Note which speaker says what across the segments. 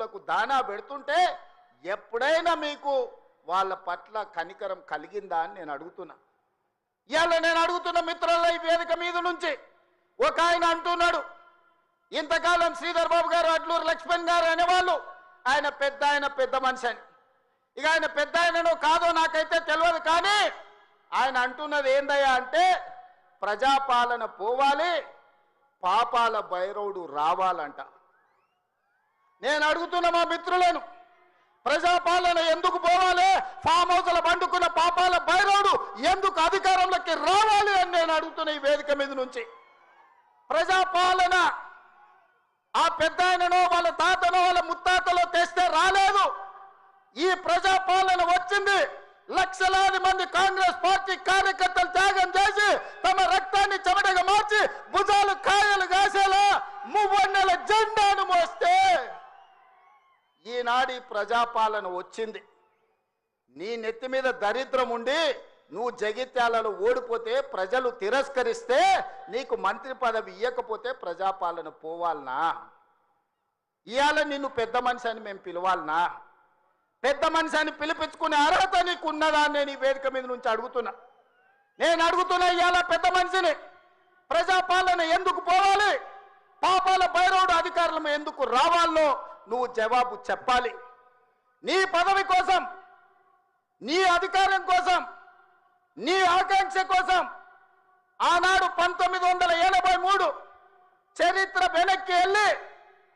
Speaker 1: పశువులకు దానా పెడుతుంటే ఎప్పుడైనా మీకు వాళ్ళ పట్ల కనికరం కలిగిందా అని నేను అడుగుతున్నా. ఇవాళ నేను అడుగుతున్న మిత్రుల ఈ వేదిక మీద నుంచి ఒక ఆయన అంటున్నాడు, ఇంతకాలం శ్రీధర్ బాబు గారు, అడ్లూరు లక్ష్మణ్ గారు అనేవాళ్ళు ఆయన పెద్ద మనిషి అని. ఇక ఆయన పెద్ద ఆయననో కాదో నాకైతే తెలియదు, కానీ ఆయన అంటున్నది ఏందయ్యా అంటే ప్రజాపాలన పోవాలి, పాపాల భైరవుడు రావాలంట. నేను అడుగుతున్న మా మిత్రులను, ప్రజాపాలన ఎందుకు పోవాలి, ఫామ్ హౌస్ల పండుకున్న పాపాల భైరవుడు ఎందుకు అధికారంలోకి రావాలి అని నేను అడుగుతున్న ఈ వేదిక మీద నుంచి. ప్రజాపాలన ఆ పెద్ద ఆయననో వాళ్ళ తాతనో వాళ్ళ ముత్తాతలో తెస్తే రాలేదు. ఈ ప్రజాపాలన వచ్చింది లక్షలాది మంది కాంగ్రెస్ పార్టీ కార్యకర్తలు త్యాగం చేసి తమ రక్తాన్ని చెమటగా మార్చి భుజాలు కాయలు కాసేలా మువ్వన్నెల జెండాను మోస్తే ఈనాడి ప్రజాపాలన వచ్చింది. నీ నెత్తి మీద దరిద్రం ఉండి నువ్వు జగిత్యాలలో ఓడిపోతే, ప్రజలు తిరస్కరిస్తే, నీకు మంత్రి పదవి ఇవ్వకపోతే ప్రజాపాలన పోవాలనా? ఇవాళ నిన్ను పెద్ద మనిషి అని మేము పిలవాలనా? పెద్ద మనిషి అని పిలిపించుకునే అర్హత నీకు ఉన్నదా అని నేను ఈ వేదిక మీద నుంచి అడుగుతున్నా. నేను అడుగుతున్నా, ఇవాళ పెద్ద మనిషిని ప్రజాపాలన ఎందుకు పోవాలి, పాపాల భైరవుడు అధికారులు ఎందుకు రావాలో నువ్వు జవాబు చెప్పాలి. నీ పదవి కోసం, నీ అధికారం కోసం, నీ ఆకాంక్ష కోసం ఆనాడు 1983 చరిత్ర వెనక్కి వెళ్ళి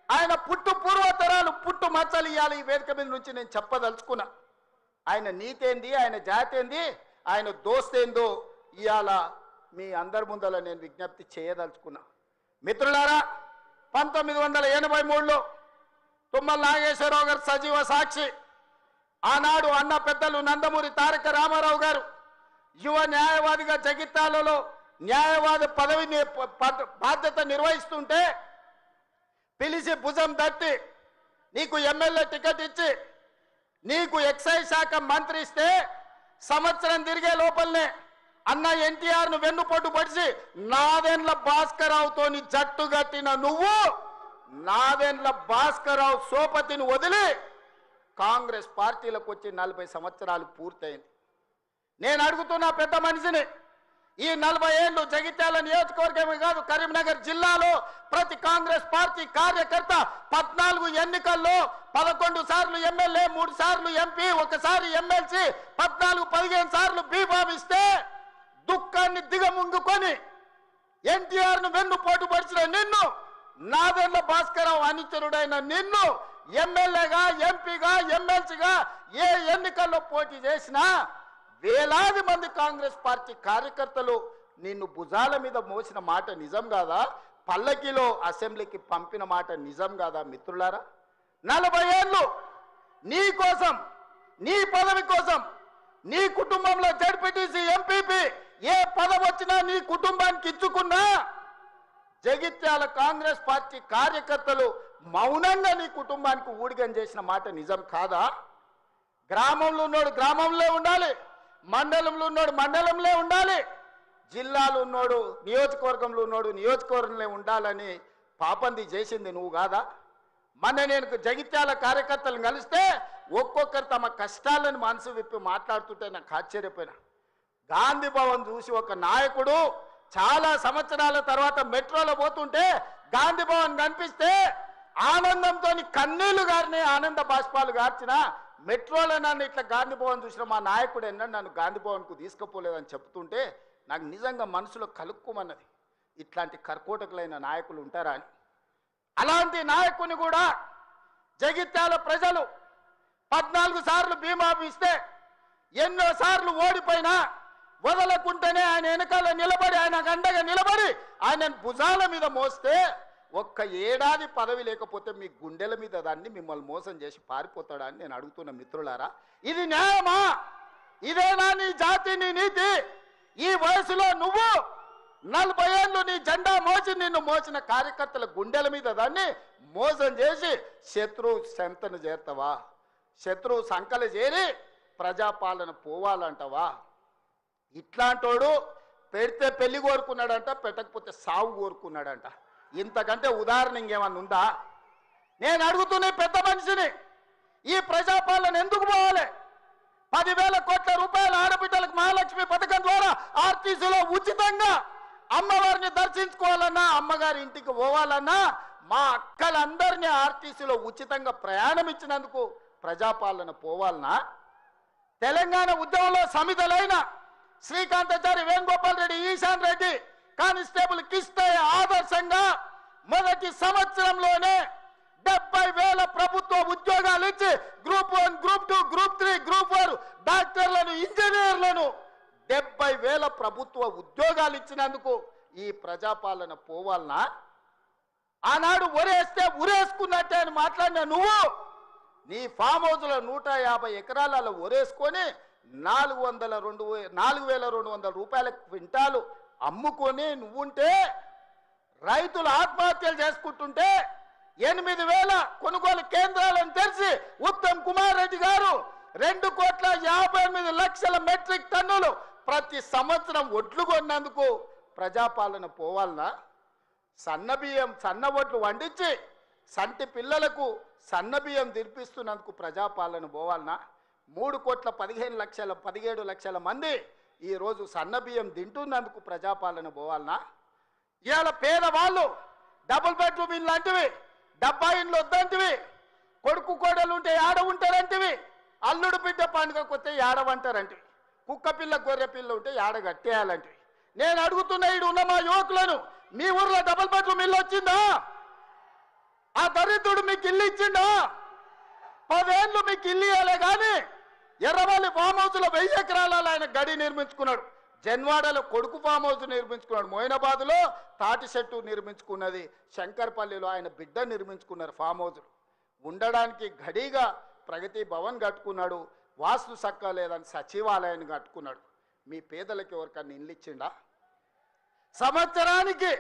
Speaker 1: ఆయన పుట్టు పూర్వతరాలు పుట్టు మచ్చలు ఇవ్వాలి. ఈ వేదిక మీద నుంచి నేను చెప్పదలుచుకున్నా. ఆయన నీతేంది, ఆయన జాతేంది, ఆయన దోస్తేందో ఇవాళ మీ అందరి ముందర నేను విజ్ఞప్తి చేయదలుచుకున్నా. మిత్రులారా, 1983లో తుమ్మల నాగేశ్వరరావు గారు సజీవ సాక్షి. ఆనాడు అన్న పెద్దలు నందమూరి తారక రామారావు గారు యువ న్యాయవాదిగా జగిత్యాలలో న్యాయవాది పదవిని బాధ్యత నిర్వహిస్తుంటే పిలిచి భుజం తట్టి నీకు ఎమ్మెల్యే టికెట్ ఇచ్చి నీకు ఎక్సైజ్ శాఖ మంత్రి ఇస్తే సంవత్సరం తిరిగే లోపలనే అన్న ఎన్టీఆర్ను వెన్నుపోటు పడిచి నాదెండ్ల భాస్కరరావుతోని జట్టు కట్టిన నువ్వు నాదెండ్ల భాస్కరరావు సోపతిని వదిలి కాంగ్రెస్ పార్టీలకు వచ్చి 40 సంవత్సరాలు పూర్తయింది. నేను అడుగుతున్నా పెద్ద మనిషిని, ఈ 40 ఏళ్ళు జగిత్యాల నియోజకవర్గమే కాదు కరీంనగర్ జిల్లాలో ప్రతి కాంగ్రెస్ పార్టీ కార్యకర్త 14 ఎన్నికల్లో 11 సార్లు ఎమ్మెల్యే, 3 సార్లు ఎంపీ, 1 సారి ఎమ్మెల్సీ, 14-15 సార్లు బీభావిస్తే దుఃఖాన్ని దిగముంగుకొని ఎన్టీఆర్ను వెన్నుపోటు పడిచిన నిన్ను, నాదెండ్ల భాస్కరరావు అనుచరుడైన నిన్ను ఎమ్మెల్యేగా, ఎంపీగా, ఎమ్మెల్సీగా ఏ ఎన్నికల్లో పోటీ చేసినా వేలాది మంది కాంగ్రెస్ పార్టీ కార్యకర్తలు నిన్ను భుజాల మీద మోసిన మాట నిజం కాదా? పల్లకిలో అసెంబ్లీకి పంపిన మాట నిజం కాదా? మిత్రులారా, 40 ఏళ్ళు నీ కోసం, నీ పదవి కోసం, నీ కుటుంబంలో జడ్పీటీసీ, ఎంపీపీ ఏ పదవి వచ్చినా నీ కుటుంబానికి ఇచ్చుకున్నా జగిత్యాల కాంగ్రెస్ పార్టీ కార్యకర్తలు మౌనంగా నీ కుటుంబానికి ఊడిగం చేసిన మాట నిజం కాదా? గ్రామంలో ఉన్నోడు గ్రామంలో ఉండాలి, మండలంలో ఉన్నోడు మండలంలో ఉండాలి, జిల్లాలో ఉన్నోడు నియోజకవర్గంలో ఉన్నోడు నియోజకవర్గంలో ఉండాలని పాపంది చేసింది నువ్వు కాదా? మొన్న నేను జగిత్యాల కార్యకర్తలను కలిస్తే ఒక్కొక్కరు తమ కష్టాలను మనసు విప్పి మాట్లాడుతుంటే నాకు ఆశ్చర్యపోయినా. గాంధీ భవన్ చూసి ఒక నాయకుడు చాలా సంవత్సరాల తర్వాత మెట్రోలో పోతుంటే గాంధీ భవన్ కనిపిస్తే ఆనందంతో కన్నీళ్లు గారిని ఆనంద బాష్పాలు గార్చిన మెట్రోలో నన్ను ఇట్లా గాంధీ భవన్ చూసిన మా నాయకుడు ఎన్నడూ నన్ను గాంధీ భవన్కు తీసుకుపోలేదని చెప్తుంటే నాకు నిజంగా మనసులో కలుక్కుమన్నది, ఇట్లాంటి కర్కోటకులైన నాయకులు ఉంటారా అని. అలాంటి నాయకుని కూడా జగిత్యాల ప్రజలు 14 సార్లు బీమా ఇస్తే ఎన్నో సార్లు ఓడిపోయినా వదలకుంటేనే ఆయన వెనకాల నిలబడి, ఆయన గండగా నిలబడి ఆయన భుజాల మీద మోస్తే ఒక్క ఏడాది పదవి లేకపోతే మీ గుండెల మీద దాన్ని మిమ్మల్ని మోసం చేసి పారిపోతాడా అని నేను అడుగుతున్న మిత్రులారా. ఇది న్యాయమా? ఇదేనా నీ జాతి, నీ నీతి? ఈ వయసులో నువ్వు 40 ఏళ్ళు నీ జెండా మోసి నిన్ను మోసిన కార్యకర్తల గుండెల మీద దాన్ని మోసం చేసి శత్రువు సంతను చేరుతావా? శత్రువు సంకలు చేరి ప్రజాపాలన పోవాలంటావా? ఇట్లాంటోడు పెడితే పెళ్లి కోరుకున్నాడంట, పెట్టకపోతే సావు కోరుకున్నాడంట. ఇంతకంటే ఉదాహరణ ఇంకేమన్నా ఉందా? నేను అడుగుతున్న పెద్ద మనిషిని, ఈ ప్రజాపాలన ఎందుకు పోవాలి? 10,000 కోట్ల రూపాయల ఆడబిడ్డలకు మహాలక్ష్మి పథకం ద్వారా ఆర్టీసీలో ఉచితంగా అమ్మవారిని దర్శించుకోవాలన్నా, అమ్మగారి ఇంటికి పోవాలన్నా, మా అక్కలందరినీ ఆర్టీసీలో ఉచితంగా ప్రయాణం ఇచ్చినందుకు ప్రజాపాలన పోవాలన్నా? తెలంగాణ ఉద్యమంలో సమిధలైన శ్రీకాంతాచారి, వేణుగోపాల్ రెడ్డి, ఈశాన్ రెడ్డి కానిస్టేబుల్ కిష్టయ్య ఆదర్శంగా మొదటి సంవత్సరంలోనే 70,000 ప్రభుత్వ ఉద్యోగాలు ఇచ్చి గ్రూప్ 1, గ్రూప్ 2, గ్రూప్ 3, గ్రూప్ 4 డాక్టర్లను, ఇంజనీర్లను 70,000 ప్రభుత్వ ఉద్యోగాలు ఇచ్చినందుకు ఈ ప్రజాపాలన పోవాలనా? ఆనాడు ఒరేస్తే ఉరేసుకున్నట్టే అని మాట్లాడిన నువ్వు నీ ఫామ్ హౌస్లో 150 ఎకరాలలో ఒరేసుకొని 4,200 రూపాయల క్వింటాలు అమ్ముకొని నువ్వుంటే, రైతులు ఆత్మహత్యలు చేసుకుంటుంటే 8,000 కొనుగోలు కేంద్రాలను తెరిచి ఉత్తమ్ కుమార్ రెడ్డి గారు 2,58,00,000 మెట్రిక్ టన్నులు ప్రతి సంవత్సరం ఒడ్లు కొన్నందుకు ప్రజాపాలన పోవాలనా? సన్నబియ్యం, సన్న ఒడ్లు వండించి సంటి పిల్లలకు సన్నబియ్యం తినిపిస్తున్నందుకు ప్రజాపాలన పోవాలనా? 3,15,00,000 17 లక్షల మంది ఈరోజు సన్నబియ్యం తింటున్నందుకు ప్రజాపాలన పోవాలనా? ఇవాళ పేదవాళ్ళు డబుల్ బెడ్రూమ్ ఇల్లు అంటివి, డబ్బా ఇండ్లు వద్దంటివి, కొడుకు కోడలు ఉంటే ఏడ ఉంటారంటివి, అల్లుడు బిడ్డ పండుగకు వస్తే ఏడవంటారంటివి, కుక్క పిల్ల గొర్రె పిల్ల ఉంటే ఏడ కట్టేయాలంటివి. నేను అడుగుతున్న ఈడు ఉన్న మా యువకులను, మీ ఊర్లో డబుల్ బెడ్రూమ్ ఇల్లు వచ్చిందా? ఆ దరిద్రుడు మీకు ఇల్లు ఇచ్చిండా? 10 ఏళ్ళు మీకు ఇల్లు ఇవ్వలే కానీ ఎర్రవల్లి ఫామ్ హౌస్లో 1000 ఎకరాలలో ఆయన గడి నిర్మించుకున్నాడు. జన్వాడలో కొడుకు ఫామ్ హౌస్ నిర్మించుకున్నాడు. మోయినాబాద్లో తాటి చెట్టు నిర్మించుకున్నది. శంకర్పల్లిలో ఆయన బిడ్డ నిర్మించుకున్నారు ఫామ్ హౌస్లు. ఉండడానికి గడిగా ప్రగతి భవన్ కట్టుకున్నాడు. వాస్తు సక్క లేదని సచివాలయాన్ని కట్టుకున్నాడు. మీ పేదలకు ఎవరికన్నా ఇల్లు ఇచ్చిండా? సంవత్సరానికి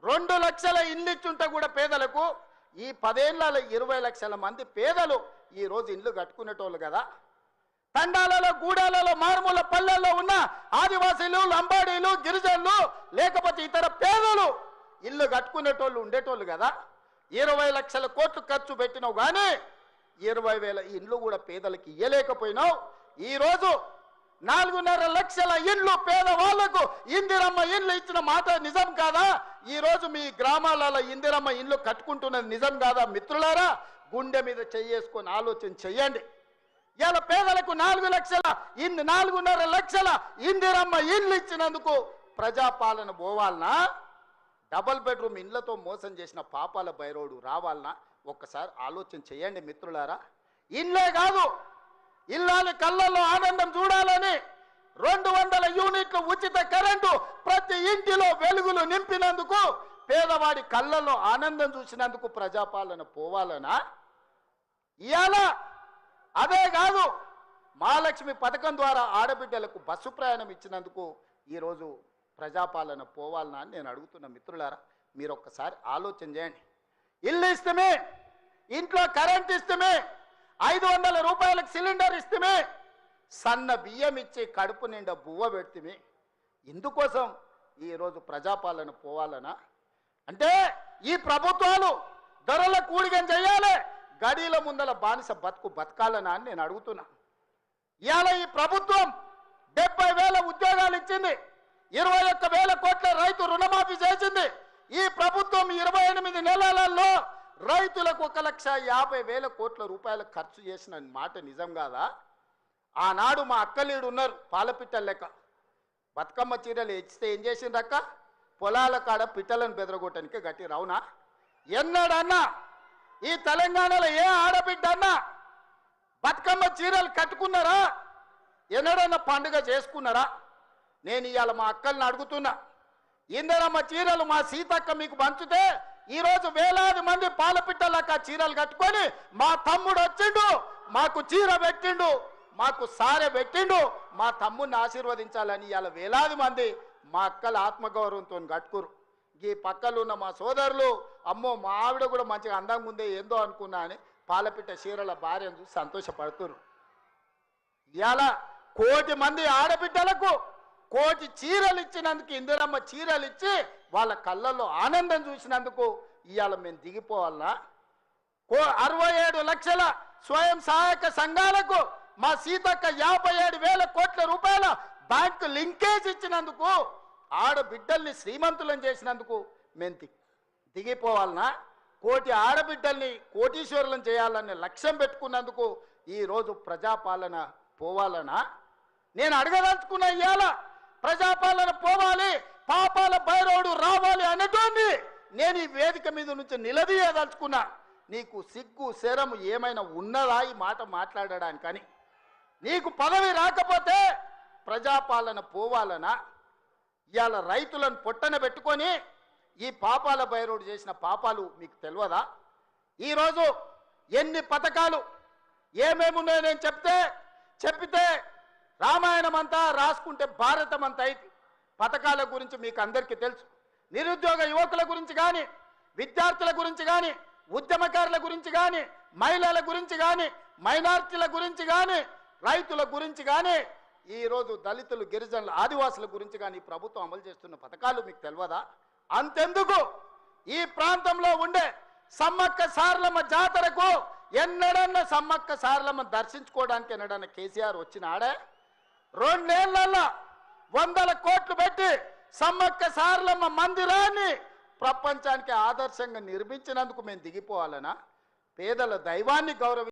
Speaker 1: 2 లక్షల ఇల్లు ఇచ్చుంటే కూడా పేదలకు ఈ 10 ఏళ్లలో 20 లక్షల మంది పేదలు ఈరోజు ఇల్లు కట్టుకునేటోళ్ళు కదా. తండాలలో, గూడాలలో, మారుమూల పల్లెల్లో ఉన్న ఆదివాసీలు, లంబాడీలు, గిరిజనులు, లేకపోతే ఇతర పేదలు ఇల్లు కట్టుకునేటోళ్ళు ఉండేటోళ్ళు కదా. 20 లక్షల కోట్లు ఖర్చు పెట్టినావు కానీ 20,000 ఇండ్లు కూడా పేదలకు ఇయ్యలేకపోయినావు. ఈరోజు 4.5 లక్షల ఇండ్లు పేదవాళ్లకు ఇందిరమ్మ ఇండ్లు ఇచ్చిన మాట నిజం కాదా? ఈరోజు మీ గ్రామాలలో ఇందిరమ్మ ఇండ్లు కట్టుకుంటున్నది నిజం కాదా? మిత్రులారా, గుండె మీద చెయ్యేసుకొని ఆలోచన చెయ్యండి. ఇలా పేదలకు 4 లక్షల 4.5 లక్షల ఇందిరమ్మ ఇండ్లు ఇచ్చినందుకు ప్రజాపాలన పోవాలనా? డబుల్ బెడ్రూమ్ ఇండ్లతో మోసం చేసిన పాపాల బైరోడు రావాలనా? ఒక్కసారి ఆలోచన చేయండి మిత్రులారా. ఇండ్లే కాదు, ఇల్లాలి కళ్ళల్లో ఆనందం చూడాలని 200 యూనిట్ల ఉచిత కరెంటు ప్రతి ఇంటిలో వెలుగులు నింపినందుకు, పేదవాడి కళ్ళల్లో ఆనందం చూసినందుకు ప్రజాపాలన పోవాలనా? ఇవాళ అదే కాదు, మహాలక్ష్మి పథకం ద్వారా ఆడబిడ్డలకు బస్సు ప్రయాణం ఇచ్చినందుకు ఈరోజు ప్రజాపాలన పోవాలనా అని నేను అడుగుతున్న మిత్రులారా. మీరు ఒక్కసారి ఆలోచన చేయండి. ఇల్లు ఇస్తమే, ఇంట్లో కరెంట్ ఇస్తమే, 500 రూపాయలకు సిలిండర్ ఇస్తమే, సన్న బియ్యం ఇచ్చి కడుపు నిండా బువ్వ పెడితే ఇందుకోసం ఈరోజు ప్రజాపాలన పోవాలనా? అంటే ఈ ప్రభుత్వాలు ధరల కూడిగం చేయాలి, గడీల ముందల బానిస బతుకు బతకాలనా అని నేను అడుగుతున్నా. ఇవాళ ఈ ప్రభుత్వం 70,000 ఉద్యోగాలు ఇచ్చింది, 21,000 కోట్ల రైతు రుణమాఫీ చేసింది. ఈ ప్రభుత్వం 28 నెలలలో రైతులకు 1,50,000 కోట్ల రూపాయలు ఖర్చు చేసిన మాట నిజం కాదా? ఆనాడు మా అక్కలీడు ఉన్నారు, పాలపిట్టల లెక్క బతుకమ్మ చీరలు ఇచ్చితే ఏం చేసిండ్రక్క? పొలాల కాడ పిట్టలను బెదరగొట్టడానికి గట్టి రావునా? ఎన్నడన్నా ఈ తెలంగాణలో ఏ ఆడబిడ్డ అన్నా బతుకమ్మ చీరలు కట్టుకున్నారా? ఎన్నడన్నా పండుగ చేసుకున్నారా? నేను ఇవాళ మా అక్కల్ని అడుగుతున్నా, ఇందరమ్మ చీరలు మా సీతక్క మీకు పంచితే ఈరోజు వేలాది మంది పాలపిట్టలక్క చీరలు కట్టుకొని మా తమ్ముడు వచ్చిండు, మాకు చీర పెట్టిండు, మాకు సారె పెట్టిండు, మా తమ్ముడిని ఆశీర్వదించాలని ఇవాళ వేలాది మంది మా అక్కల ఆత్మగౌరవంతో కట్టుకురు. ఈ పక్కలు ఉన్న మా సోదరులు, అమ్మో మా ఆవిడ కూడా మంచిగా అందంగా ఉందే ఏందో అనుకున్నా అని పాలపిట్ట చీరల భార్యను చూసి సంతోషపడుతురు. ఇవాళ 1 కోటి మంది ఆడబిడ్డలకు 1 కోటి చీరలు ఇచ్చినందుకు, ఇందిరమ్మ చీరలు ఇచ్చి వాళ్ళ కళ్ళల్లో ఆనందం చూసినందుకు ఇవాళ మేము దిగిపోవాలనా? 67 లక్షల స్వయం సహాయక సంఘాలకు మా సీతక్క 57,000 కోట్ల రూపాయల బ్యాంకు లింకేజ్ ఇచ్చినందుకు, ఆడబిడ్డల్ని శ్రీమంతులను చేసినందుకు మేము దిగిపోవాలనా? కోటి ఆడబిడ్డల్ని కోటీశ్వరులను చేయాలనే లక్ష్యం పెట్టుకున్నందుకు ఈరోజు ప్రజాపాలన పోవాలనా? నేను అడగదలుచుకున్న ఇవాళ ప్రజాపాలన పోవాలి, పాపాల భైరవుడు రావాలి అనేటోంది నేను ఈ వేదిక మీద నుంచి నిలదీయదలుచుకున్నా. నీకు సిగ్గు శరము ఏమైనా ఉన్నదా ఈ మాట మాట్లాడడానికని? నీకు పదవి రాకపోతే ప్రజాపాలన పోవాలనా? ఇవాళ రైతులను పొట్టన పెట్టుకొని ఈ పాపాల భైరవుడు చేసిన పాపాలు మీకు తెలియదా? ఈరోజు ఎన్ని పథకాలు ఏమేమి ఉన్నాయో నేను చెప్పితే రామాయణం అంతా రాసుకుంటే భారతం అంతా అయితే పథకాల గురించి మీకు అందరికీ తెలుసు. నిరుద్యోగ యువకుల గురించి కానీ, విద్యార్థుల గురించి కానీ, ఉద్యమకారుల గురించి కానీ, మహిళల గురించి కానీ, మైనార్టీల గురించి కానీ, రైతుల గురించి కానీ, ఈరోజు దళితులు, గిరిజనులు, ఆదివాసుల గురించి కానీ ప్రభుత్వం అమలు చేస్తున్న పథకాలు మీకు తెలియదా? అంతెందుకు ఈ ప్రాంతంలో ఉండే సమ్మక్క సారలమ్మ జాతరకు ఎన్నడన్నా సమ్మక్క సారలమ్మ దర్శించుకోవడానికి ఎన్నడన్నా కేసీఆర్ వచ్చినాడే? 2 నెలల్లో 100 కోట్లు పెట్టి సమ్మక్క సారలమ్మ మందిరాన్ని ప్రపంచానికి ఆదర్శంగా నిర్మించినందుకు మేము దిగిపోవాలనా? పేదల దైవాన్ని